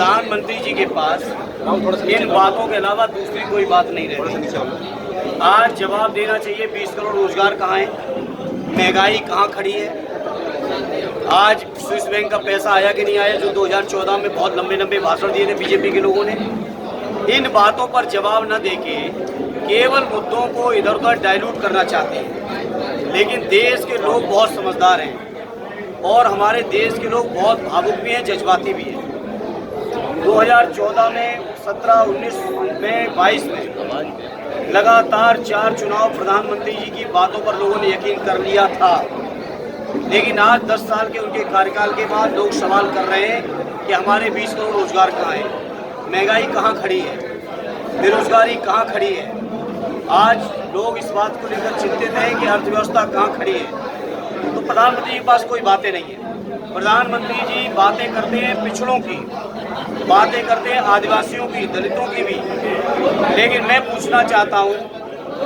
प्रधानमंत्री जी के पास इन बातों के अलावा दूसरी कोई बात नहीं रहती। आज जवाब देना चाहिए 20 करोड़ रोजगार कहाँ है, महंगाई कहाँ खड़ी है। आज स्विस बैंक का पैसा आया कि नहीं आया, जो 2014 में बहुत लंबे लंबे भाषण दिए थे बीजेपी के लोगों ने। इन बातों पर जवाब न देके केवल मुद्दों को इधर उधर डाइल्यूट करना चाहते हैं। लेकिन देश के लोग बहुत समझदार हैं और हमारे देश के लोग बहुत भावुक भी हैं, जज्बाती भी हैं। 2014 में, 17, 19 में, 22 में लगातार 4 चुनाव प्रधानमंत्री जी की बातों पर लोगों ने यकीन कर लिया था। लेकिन आज 10 साल के उनके कार्यकाल के बाद लोग सवाल कर रहे हैं कि हमारे 20 करोड़ रोजगार कहाँ है, महंगाई कहाँ खड़ी है, बेरोजगारी कहाँ खड़ी है। आज लोग इस बात को लेकर चिंतित हैं कि अर्थव्यवस्था कहाँ खड़ी है। तो प्रधानमंत्री के पास कोई बातें नहीं है। प्रधानमंत्री जी बातें करते हैं पिछड़ों की, बातें करते हैं आदिवासियों की, दलितों की भी। लेकिन मैं पूछना चाहता हूँ,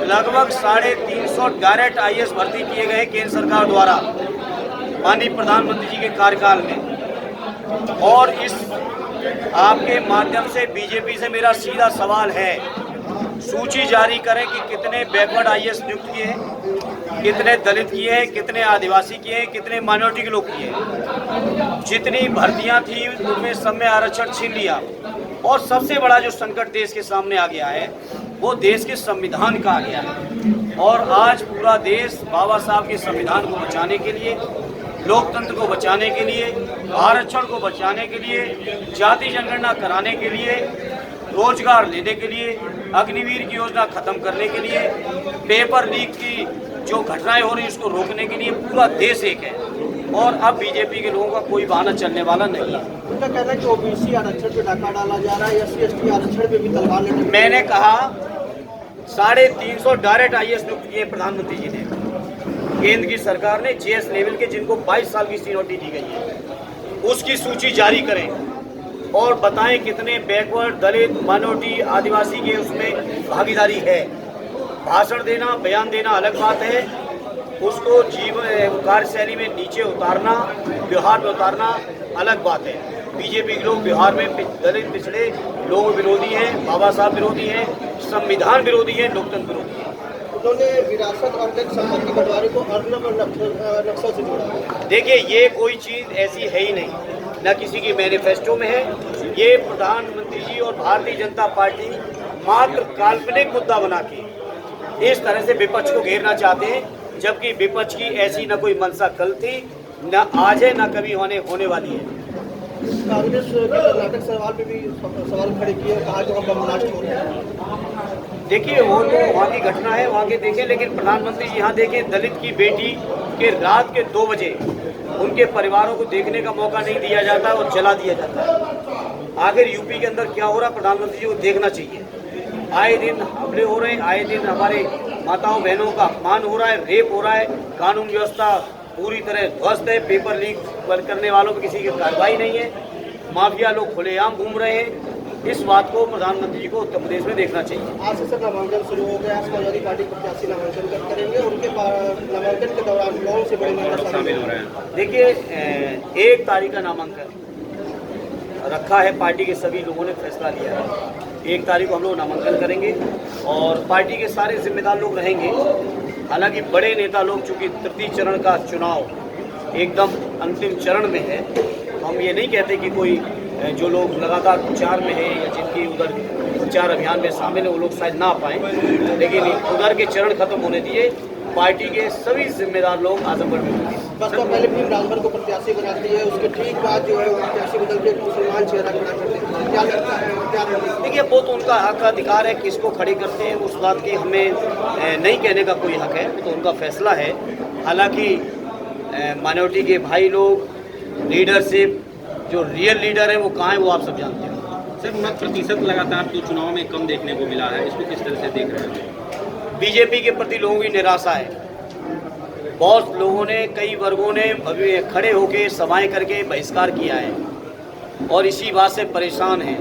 लगभग 350 डायरेक्ट IAS भर्ती किए गए केंद्र सरकार द्वारा माननीय प्रधानमंत्री जी के कार्यकाल में। और इस आपके माध्यम से बीजेपी से मेरा सीधा सवाल है, सूची जारी करें कि कितने बैकवर्ड IAS नियुक्त किए हैं, कितने दलित किए हैं, कितने आदिवासी किए हैं, कितने माइनॉरिटी के लोग किए हैं। जितनी भर्तियां थी उनमें सब में आरक्षण छीन लिया। और सबसे बड़ा जो संकट देश के सामने आ गया है वो देश के संविधान का आ गया है। और आज पूरा देश बाबा साहब के संविधान को बचाने के लिए, लोकतंत्र को बचाने के लिए, आरक्षण को बचाने के लिए, जाति जनगणना कराने के लिए, रोजगार लेने के लिए, अग्निवीर की योजना खत्म करने के लिए, पेपर लीक की जो घटनाएं हो रही उसको रोकने के लिए पूरा देश एक है। और अब बीजेपी के लोगों का कोई बहाना चलने वाला नहीं है। उनका कहना है कि OBC आरक्षण पे डाका डाला जा रहा है, SC ST आरक्षण पे भी तलवार लटक। मैंने कहा 350 डायरेक्ट IAS नियुक्त किए प्रधानमंत्री जी ने, केंद्र की सरकार ने JS लेवल के, जिनको 22 साल की सीनियरिटी दी गई है, उसकी सूची जारी करें और बताएं कितने बैकवर्ड, दलित, माइनॉरिटी, आदिवासी के उसमें भागीदारी है। भाषण देना, बयान देना अलग बात है, उसको जीवन कार्यशैली में नीचे उतारना, व्यवहार में उतारना अलग बात है। बीजेपी के लोग व्यवहार में दलित पिछड़े लोग विरोधी हैं, बाबा साहब विरोधी हैं, संविधान विरोधी हैं, लोकतंत्र विरोधी हैं। उन्होंने विरासत और संपत्ति बंटवारे को अर्नब और नक्सल से जोड़ा। देखिए, ये कोई चीज़ ऐसी है ही नहीं, न किसी की मैनिफेस्टो में है। ये प्रधानमंत्री जी और भारतीय जनता पार्टी मात्र काल्पनिक मुद्दा बना के इस तरह से विपक्ष को घेरना चाहते हैं, जबकि विपक्ष की ऐसी न कोई मंशा कल थी, न आज है, न कभी होने वाली है। कांग्रेस के कर्नाटक सवाल पे भी सवाल खड़े किए, कहा कि हम बम ब्लास्ट हो रहे हैं। देखिए, वो तो वहाँ की घटना है, वहाँ के देखें। लेकिन प्रधानमंत्री जी यहाँ देखें, दलित की बेटी के रात के 2 बजे उनके परिवारों को देखने का मौका नहीं दिया जाता और जला दिया जाता है। आखिर यूपी के अंदर क्या हो रहा है, प्रधानमंत्री जी को देखना चाहिए। आए दिन हमले हो रहे हैं, आए दिन हमारे माताओं बहनों का अपमान हो रहा है, रेप हो रहा है, कानून व्यवस्था पूरी तरह ध्वस्त है, पेपर लीक करने वालों पर किसी की कार्रवाई नहीं है, माफिया लोग खुलेआम घूम रहे हैं। इस बात को प्रधानमंत्री जी को उत्तर प्रदेश में देखना चाहिए। आज से नामांकन शुरू हो गया, समाजवादी पार्टी प्रत्याशी नामांकन करेंगे, उनके नामांकन के दौरान बहुत से बड़े नेता शामिल हो रहे हैं। देखिए, 1 तारीख का नामांकन रखा है, पार्टी के सभी लोगों ने फैसला लिया है। 1 तारीख को हम लोग नामांकन करेंगे और पार्टी के सारे जिम्मेदार लोग रहेंगे। हालांकि बड़े नेता लोग, चूंकि तृतीय चरण का चुनाव एकदम अंतिम चरण में है, तो हम ये नहीं कहते कि कोई जो लोग लगातार प्रचार में है या जिनकी उधर प्रचार अभियान में शामिल है वो लोग शायद ना पाएँ। लेकिन उधर के चरण खत्म होने दिए, पार्टी के सभी जिम्मेदार लोग आजमगढ़ में होंगे। बसपा पहले भी राजभर को प्रत्याशी बनाती है, उसके ठीक बाद जो है वो प्रत्याशी बदल के मुसलमान चेहरा खड़ा करते हैं। क्या लगता है, क्या देखिए, वो तो उनका हक अधिकार है, किसको खड़े करते हैं उस बात की हमें नहीं कहने का कोई हक है, तो उनका फैसला है। हालांकि माइनॉरिटी के भाई लोग, लीडरशिप, जो रियल लीडर है वो कहाँ है वो आप सब जानते हैं। सर, मत प्रतिशत लगातार तो चुनाव में कम देखने को मिला है, इसको किस तरह से देख रहे हैं? बीजेपी के प्रति लोगों की निराशा है। बहुत लोगों ने, कई वर्गों ने खड़े होकर सभाएं करके बहिष्कार किया है और इसी बात से परेशान हैं